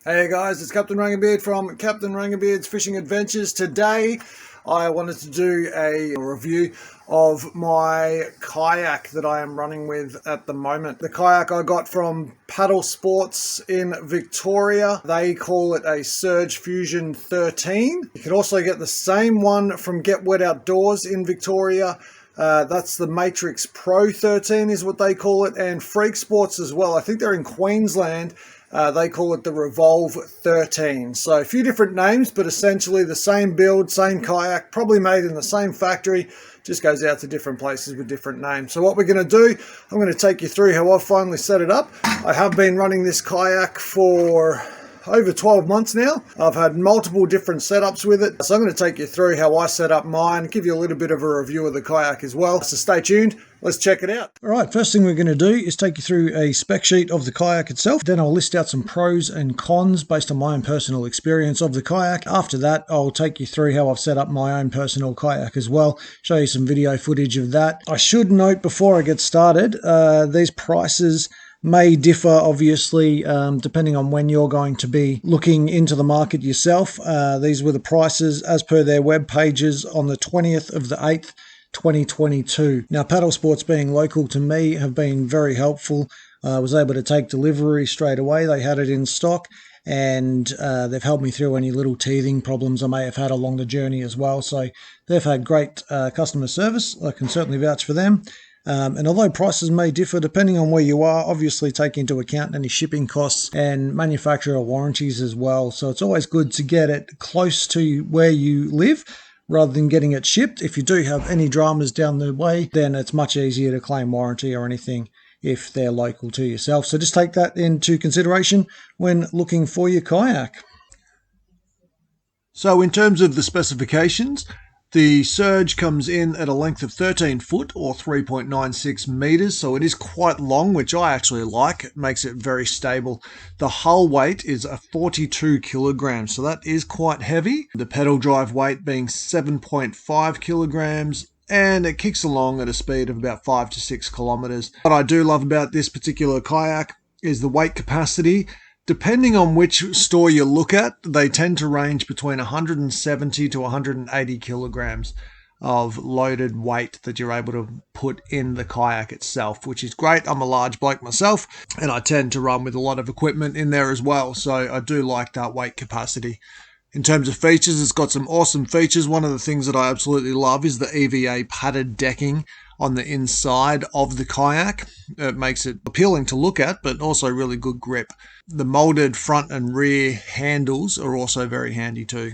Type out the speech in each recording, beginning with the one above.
Hey guys, it's Captain Rangabeard from Captain Rangabeard's Fishing Adventures. Today I wanted to do a review of my kayak that I am running with at the moment. The kayak I got from Paddle Sports in Victoria. They call it a Surge Fusion 13. You can also get the same one from Get Wet Outdoors in Victoria. That's the Matrix Pro 13 is what they call it, and Freak Sports as well. I think they're in Queensland. They call it the Revolve 13. So a few different names, but essentially the same build, same kayak, probably made in the same factory, just goes out to different places with different names. So what we're going to do, I'm going to take you through how I've finally set it up. I have been running this kayak for over 12 months now. I've had multiple different setups with it. So I'm going to take you through how I set up mine, give you a little bit of a review of the kayak as well. So stay tuned. Let's check it out. All right, first thing we're going to do is take you through a spec sheet of the kayak itself. Then I'll list out some pros and cons based on my own personal experience of the kayak. After that, I'll take you through how I've set up my own personal kayak as well, show you some video footage of that. I should note before I get started, these prices may differ, obviously, depending on when you're going to be looking into the market yourself. These were the prices as per their web pages on the 20th of the 8th, 2022. Now, Paddle Sports being local to me have been very helpful. I was able to take delivery straight away. They had it in stock, and they've helped me through any little teething problems I may have had along the journey as well. So they've had great customer service. I can certainly vouch for them. And although prices may differ depending on where you are, obviously take into account any shipping costs and manufacturer warranties as well. So it's always good to get it close to where you live rather than getting it shipped. If you do have any dramas down the way, then it's much easier to claim warranty or anything if they're local to yourself. So just take that into consideration when looking for your kayak. So in terms of the specifications, the Surge comes in at a length of 13 foot or 3.96 meters, so it is quite long, which I actually like. It makes it very stable. The hull weight is a 42 kilograms, so that is quite heavy. The pedal drive weight being 7.5 kilograms, and it kicks along at a speed of about 5 to 6 kilometers. What I do love about this particular kayak is the weight capacity. Depending on which store you look at, they tend to range between 170 to 180 kilograms of loaded weight that you're able to put in the kayak itself, which is great. I'm a large bloke myself, and I tend to run with a lot of equipment in there as well, so I do like that weight capacity. In terms of features, it's got some awesome features. One of the things that I absolutely love is the EVA padded decking on the inside of the kayak. It makes it appealing to look at, but also really good grip. The molded front and rear handles are also very handy too.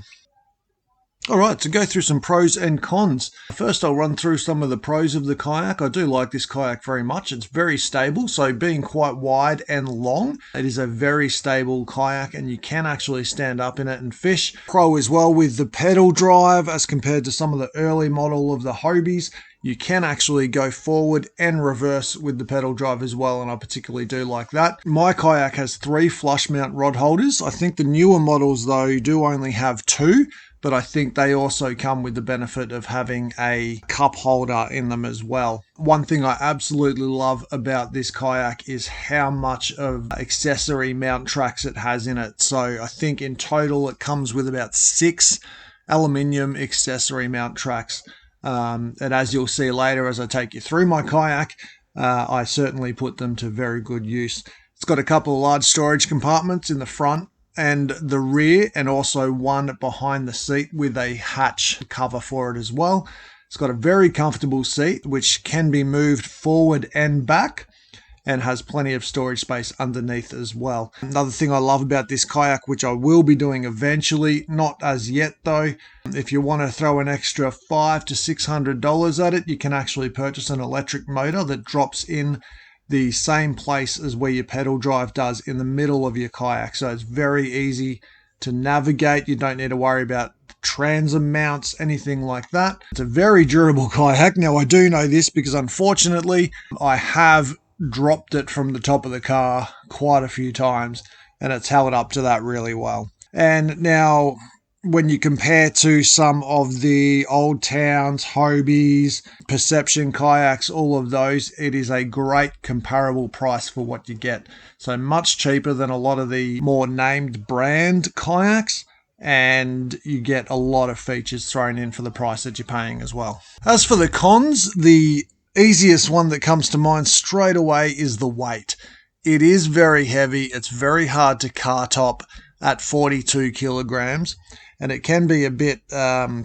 All right, to go through some pros and cons. First, I'll run through some of the pros of the kayak. I do like this kayak very much. It's very stable, so being quite wide and long, it is a very stable kayak, and you can actually stand up in it and fish. Pro as well with the pedal drive as compared to some of the early model of the Hobies. You can actually go forward and reverse with the pedal drive as well, and I particularly do like that. My kayak has 3 flush mount rod holders. I think the newer models, though, do only have 2, but I think they also come with the benefit of having a cup holder in them as well. One thing I absolutely love about this kayak is how much of accessory mount tracks it has in it. So I think in total it comes with about 6 aluminium accessory mount tracks. And as you'll see later as I take you through my kayak, I certainly put them to very good use. It's got a couple of large storage compartments in the front and the rear, and also one behind the seat with a hatch cover for it as well. It's got a very comfortable seat which can be moved forward and back, and has plenty of storage space underneath as well. Another thing I love about this kayak, which I will be doing eventually, not as yet though, if you want to throw an extra $500 to $600 at it, you can actually purchase an electric motor that drops in the same place as where your pedal drive does, in the middle of your kayak. So it's very easy to navigate. You don't need to worry about transom mounts, anything like that. It's a very durable kayak. Now, I do know this because unfortunately I have dropped it from the top of the car quite a few times, and it's held up to that really well. And now, when you compare to some of the Old Towns, Hobies, Perception kayaks, all of those, it is a great comparable price for what you get. So much cheaper than a lot of the more named brand kayaks, and you get a lot of features thrown in for the price that you're paying as well. As for the cons, the easiest one that comes to mind straight away is the weight. It is very heavy. It's very hard to car top at 42 kilograms, and it can be a bit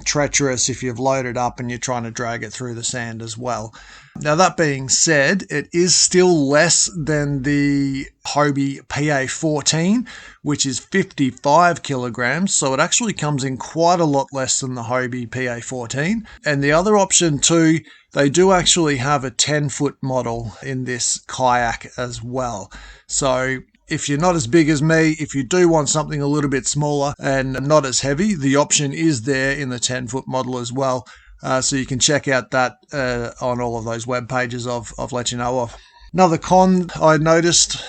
treacherous if you've loaded up and you're trying to drag it through the sand as well. Now, that being said, it is still less than the Hobie PA14, which is 55 kilograms, so it actually comes in quite a lot less than the Hobie PA14. And the other option too, they do actually have a 10-foot model in this kayak as well. So if you're not as big as me, if you do want something a little bit smaller and not as heavy, the option is there in the 10-foot model as well. So you can check out that on all of those web pages I've let you know of. Another con I noticed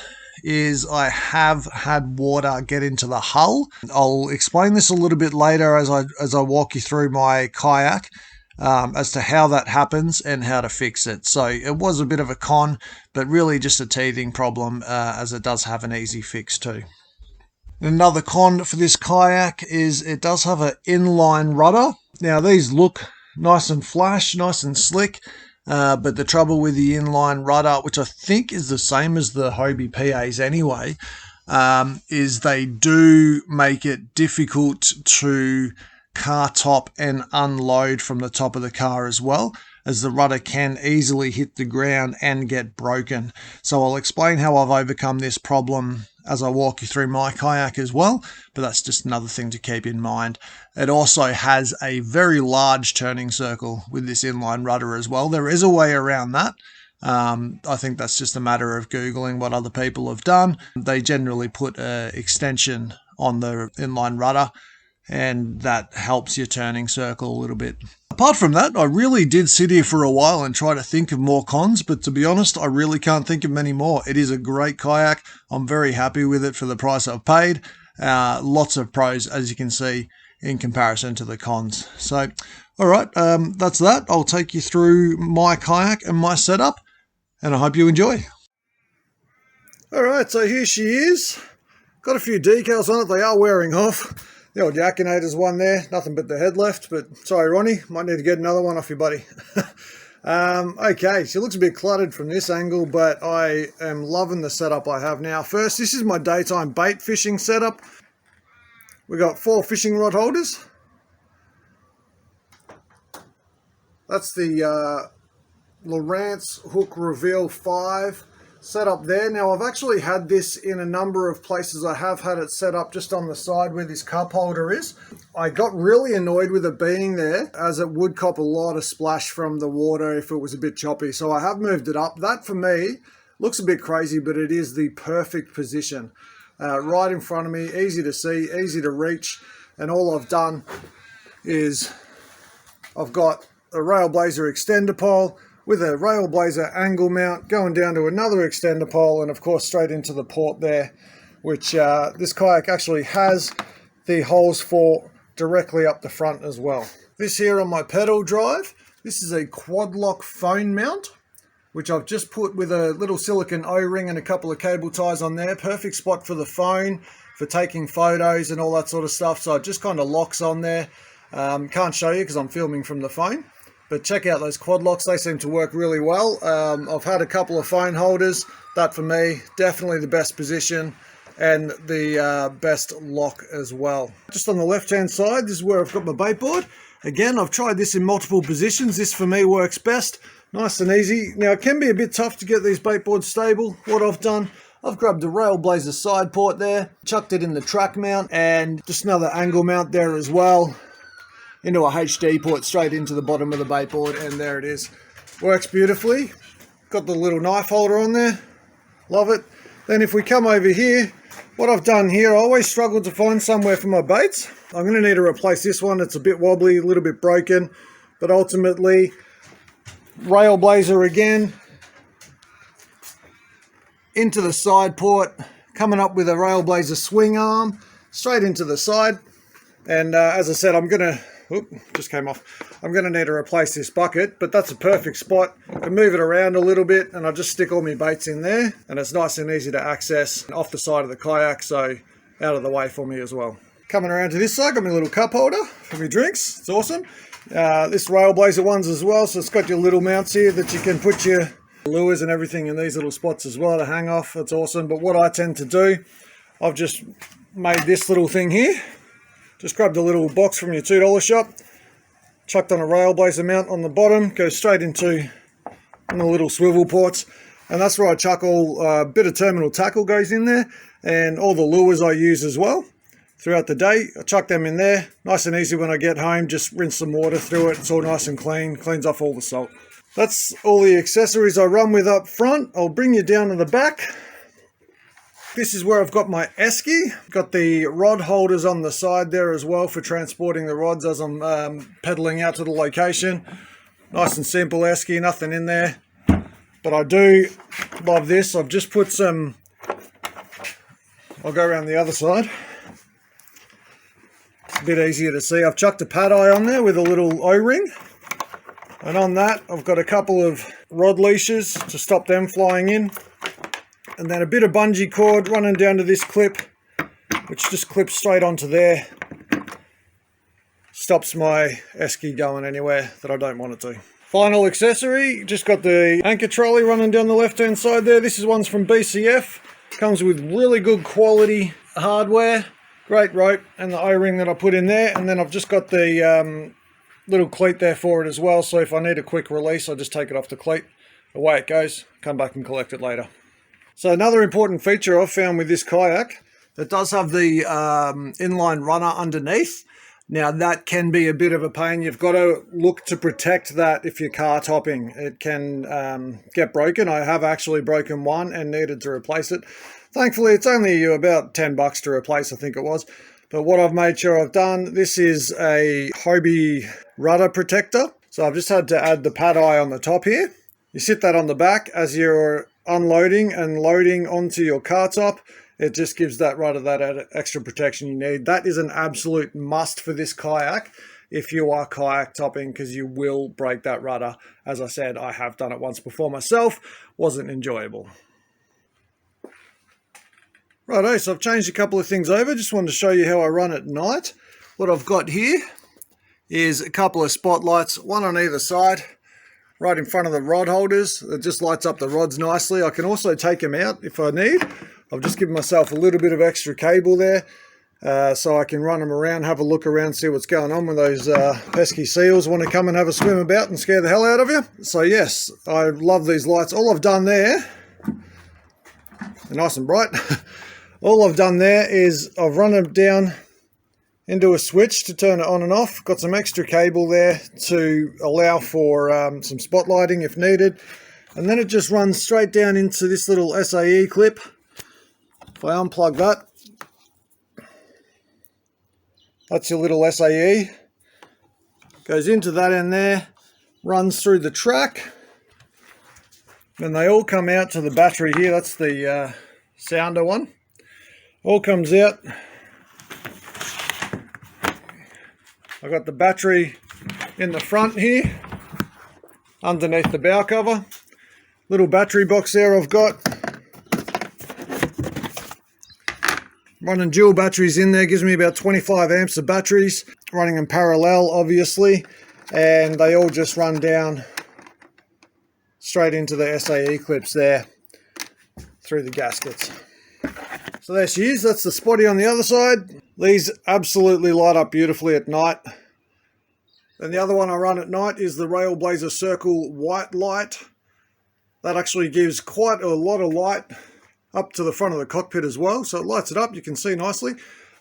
is I have had water get into the hull. I'll explain this a little bit later as I walk you through my kayak. As to how that happens and how to fix it. So it was a bit of a con, but really just a teething problem, as it does have an easy fix too. Another con for this kayak is it does have an inline rudder. Now these look nice and flash, nice and slick, but the trouble with the inline rudder, which I think is the same as the Hobie PAs anyway, is they do make it difficult to car top and unload from the top of the car as well, as the rudder can easily hit the ground and get broken. So I'll explain how I've overcome this problem as I walk you through my kayak as well, but that's just another thing to keep in mind. It also has a very large turning circle with this inline rudder as well. There is a way around that. I think that's just a matter of Googling what other people have done. They generally put an extension on the inline rudder, and that helps your turning circle a little bit. Apart from that, I really did sit here for a while and try to think of more cons, but to be honest, I really can't think of many more. It is a great kayak. I'm very happy with it for the price I've paid. Lots of pros, as you can see, in comparison to the cons. So, all right, that's that. I'll take you through my kayak and my setup, and I hope you enjoy. All right, so here she is. Got a few decals on it. They are wearing off. The old Yak Hunters one there, nothing but the head left, but sorry Ronnie, might need to get another one off you, buddy. Okay, she looks a bit cluttered from this angle, but I am loving the setup I have now. First, this is my daytime bait fishing setup. We got 4 fishing rod holders. That's the Lowrance Hook Reveal 5 set up there. Now I've actually had this in a number of places. I have had it set up just on the side where this cup holder is. I got really annoyed with it being there, as it would cop a lot of splash from the water if it was a bit choppy. So I have moved it up. That for me looks a bit crazy, but it is the perfect position. Right in front of me, easy to see, easy to reach. And all I've done is I've got a Railblazer extender pole with a Railblazer angle mount going down to another extender pole, and of course straight into the port there, which this kayak actually has the holes for directly up the front as well. This here on my pedal drive, this is a quad lock phone mount, which I've just put with a little silicone O-ring and a couple of cable ties on there. Perfect spot for the phone, for taking photos and all that sort of stuff. So it just kind of locks on there. Can't show you because I'm filming from the phone. But check out those quad locks, they seem to work really well. I've had a couple of phone holders. That for me, definitely the best position and the best lock as well. Just on the left-hand side, this is where I've got my bait board. Again, I've tried this in multiple positions. This for me works best, nice and easy. Now it can be a bit tough to get these bait boards stable. What I've done, I've grabbed a Railblazer side port there, chucked it in the track mount, and just another angle mount there as well, into a HD port straight into the bottom of the bait board, and there it is. Works beautifully. Got the little knife holder on there. Love it. Then if we come over here, what I've done here, I always struggle to find somewhere for my baits. I'm going to need to replace this one. It's a bit wobbly, a little bit broken, but ultimately, Railblazer again, into the side port, coming up with a Railblazer swing arm, straight into the side. And as I said, I'm gonna, just came off. I'm gonna need to replace this bucket, but that's a perfect spot. I can move it around a little bit and I just stick all my baits in there, and it's nice and easy to access off the side of the kayak, so out of the way for me as well. Coming around to this side, got my little cup holder for my drinks. It's awesome. This Railblazer one's as well, so it's got your little mounts here that you can put your lures and everything in these little spots as well to hang off. It's awesome. But what I tend to do, I've just made this little thing here. Just grabbed a little box from your $2 shop, chucked on a Railblazer mount on the bottom, goes straight into one of the little swivel ports, and that's where I chuck all a bit of terminal tackle goes in there, and all the lures I use as well throughout the day. I chuck them in there, nice and easy when I get home. Just rinse some water through it. It's all nice and clean, cleans off all the salt. That's all the accessories I run with up front. I'll bring you down to the back. This is where I've got my esky. Got the rod holders on the side there as well for transporting the rods as I'm pedaling out to the location. Nice and simple esky, nothing in there. But I do love this. I've just put some, I'll go around the other side. It's a bit easier to see. I've chucked a pad eye on there with a little O-ring. And on that, I've got a couple of rod leashes to stop them flying in. And then a bit of bungee cord running down to this clip, which just clips straight onto there. Stops my esky going anywhere that I don't want it to. Final accessory, just got the anchor trolley running down the left-hand side there. This is one's from BCF. Comes with really good quality hardware, great rope, and the O-ring that I put in there. And then I've just got the little cleat there for it as well. So if I need a quick release, I just take it off the cleat. Away it goes. Come back and collect it later. So another important feature I've found with this kayak, it does have the inline runner underneath. Now that can be a bit of a pain. You've got to look to protect that if you're car topping. It can get broken. I have actually broken one and needed to replace it. Thankfully, it's only about $10 to replace, I think it was. But what I've made sure I've done, this is a Hobie rudder protector. So I've just had to add the pad eye on the top here. You sit that on the back as you're unloading and loading onto your car top. It just gives that rudder that extra protection you need. That is an absolute must for this kayak if you are kayak topping, because you will break that rudder. As I said, I have done it once before myself. Wasn't enjoyable. Righto, so I've changed a couple of things over. Just wanted to show you how I run at night. What I've got here is a couple of spotlights, one on either side, right in front of the rod holders. It just lights up the rods nicely. I can also take them out if I need. I've just given myself a little bit of extra cable there so I can run them around, have a look around, see what's going on when those pesky seals want to come and have a swim about and scare the hell out of you. So yes, I love these lights. All I've done there, they're nice and bright. All I've done there is I've run them down into a switch to turn it on and off. Got some extra cable there to allow for some spotlighting if needed. And then it just runs straight down into this little SAE clip. If I unplug that, that's your little SAE. Goes into that end there, runs through the track. Then they all come out to the battery here. That's the sounder one. All comes out. I've got the battery in the front here, underneath the bow cover. Little battery box there I've got. Running dual batteries in there, gives me about 25 amps of batteries. Running in parallel, obviously. And they all just run down straight into the SAE clips there, through the gaskets. So there she is, that's the spotty on the other side. These absolutely light up beautifully at night. And the other one I run at night is the Railblazer Circle white light. That actually gives quite a lot of light up to the front of the cockpit as well. So it lights it up, you can see nicely.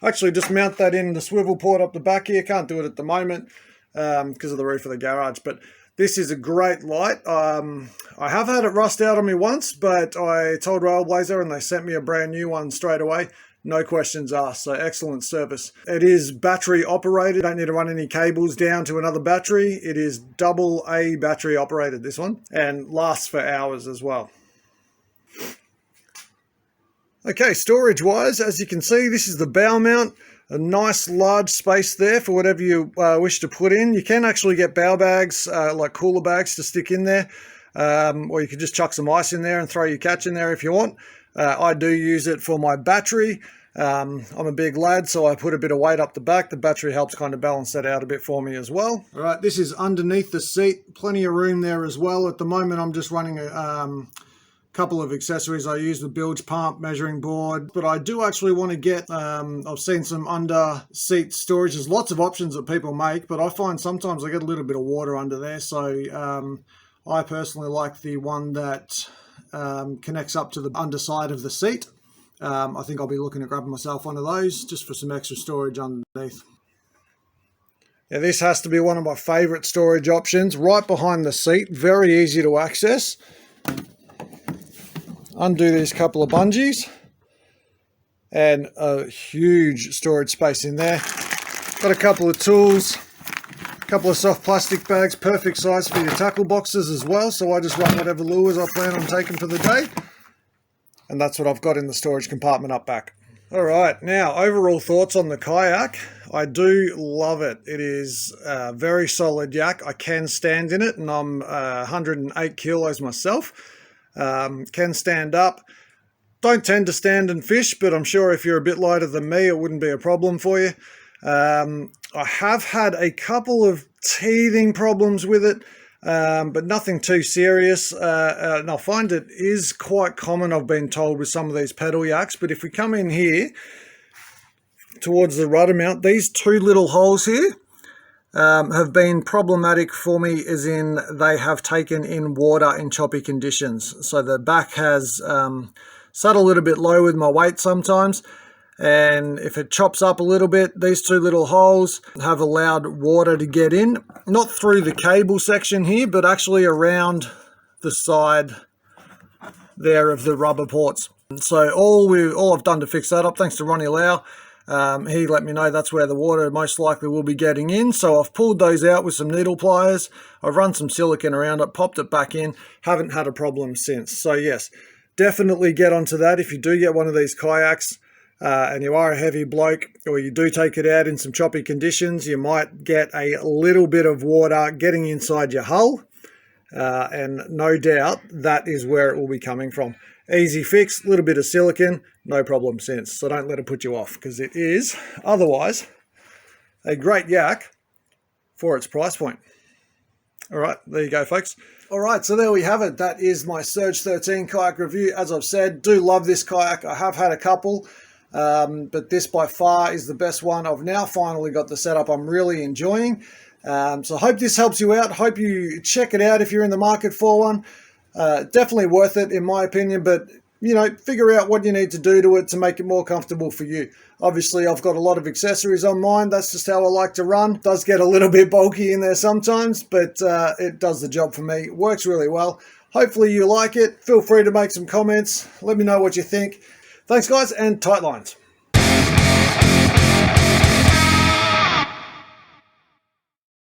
Actually just mount that in the swivel port up the back here. Can't do it at the moment because of the roof of the garage. But this is a great light. I have had it rust out on me once, but I told Railblazer and they sent me a brand new one straight away. No questions asked, so excellent service. It is battery operated. Don't need to run any cables down to another battery. It is AA battery operated, this one, and lasts for hours as well. Okay, storage wise, as you can see, this is the bow mount. a nice large space there for whatever you wish to put in. You can actually get bow bags, like cooler bags, to stick in there, or you could just chuck some ice in there and throw your catch in there if you want. I do use it for my battery. I'm a big lad, so I put a bit of weight up the back. The battery helps kind of balance that out a bit for me as well. All right, this is underneath the seat. Plenty of room there as well. At the moment, I'm just running a couple of accessories. I use the bilge pump, measuring board, but I do actually want to get, I've seen some under seat storage. There's lots of options that people make, but I find sometimes I get a little bit of water under there. So I personally like the one that connects up to the underside of the seat. I think I'll be looking at grabbing myself one of those just for some extra storage underneath. Yeah, this has to be one of my favorite storage options, right behind the seat, very easy to access. Undo these couple of bungees and a huge storage space in there. Got a couple of tools, a couple of soft plastic bags, perfect size for your tackle boxes as well. So I just run whatever lures I plan on taking for the day. And that's what I've got in the storage compartment up back. All right, now overall thoughts on the Kayak. I do love it. It is a very solid yak. I can stand in it, and I'm 108 kilos myself. Can stand up. Don't tend to stand and fish, but I'm sure if you're a bit lighter than me, it wouldn't be a problem for you. I have had a couple of teething problems with it, but nothing too serious. And I find it is quite common, I've been told, with some of these pedal yaks. But if we come in here towards the rudder mount, these two little holes here have been problematic for me, as in they have taken in water in choppy conditions. So the back has sat a little bit low with my weight sometimes. And if it chops up a little bit, these two little holes have allowed water to get in, not through the cable section here, but actually around the side there of the rubber ports. So all I've done to fix that up, thanks to Ronnie Lau, he let me know that's where the water most likely will be getting in. So I've pulled those out with some needle pliers. I've run some silicone around it, popped it back in, haven't had a problem since. So yes, definitely get onto that if you do get one of these kayaks. And you are a heavy bloke, or you do take it out in some choppy conditions, you might get a little bit of water getting inside your hull, and no doubt that is where it will be coming from. Easy fix, little bit of silicone, no problem since. So don't let it put you off, because it is otherwise a great yak for its price point. All right, there you go, folks. All right, so there we have it. That is my Surge 13 kayak review. As I've said, do love this kayak. I have had a couple. But this by far is the best one. I've now finally got the setup I'm really enjoying. So I hope this helps you out. Hope you check it out if you're in the market for one. Definitely worth it in my opinion, but you know, figure out what you need to do to it to make it more comfortable for you. Obviously, I've got a lot of accessories on mine. That's just how I like to run. It does get a little bit bulky in there sometimes, but it does the job for me. It works really well. Hopefully you like it. Feel free to make some comments. Let me know what you think. Thanks, guys, and tight lines.